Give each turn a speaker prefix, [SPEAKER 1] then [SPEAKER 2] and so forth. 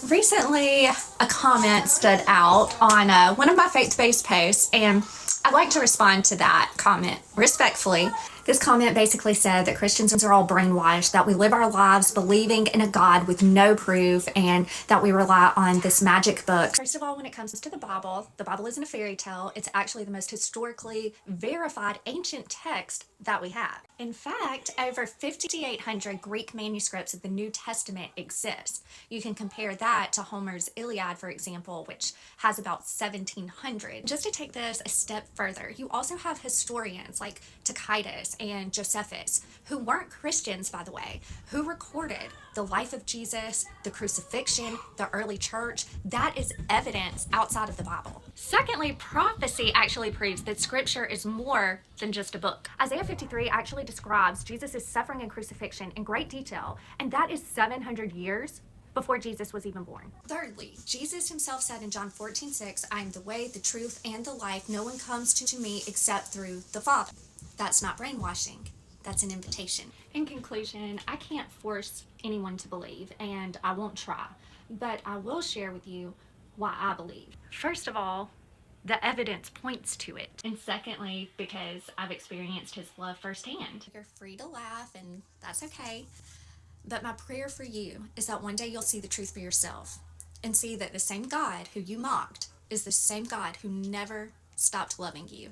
[SPEAKER 1] Recently, a comment stood out on one of my faith based posts, and I'd like to respond to that comment respectfully. This comment basically said that Christians are all brainwashed, that we live our lives believing in a God with no proof, and that we rely on this magic book. First of all, when it comes to the Bible isn't a fairy tale. It's actually the most historically verified ancient text that we have. In fact, over 5,800 Greek manuscripts of the New Testament exist. You can compare that to Homer's Iliad, for example, which has about 1,700. Just to take this a step further, you also have historians like Tacitus and Josephus, who weren't Christians, by the way, who recorded the life of Jesus, the crucifixion, the early church. That is evidence outside of the Bible. Secondly, prophecy actually proves that scripture is more than just a book. Isaiah 53 actually describes Jesus' suffering and crucifixion in great detail, and that is 700 years before Jesus was even born. Thirdly, Jesus himself said in John 14:6, I am the way, the truth, and the life. No one comes to me except through the Father. That's not brainwashing. That's an invitation. In conclusion, I can't force anyone to believe, and I won't try, but I will share with you why I believe. First of all, the evidence points to it. And secondly, because I've experienced his love firsthand. You're free to laugh, and that's okay. But my prayer for you is that one day you'll see the truth for yourself and see that the same God who you mocked is the same God who never stopped loving you.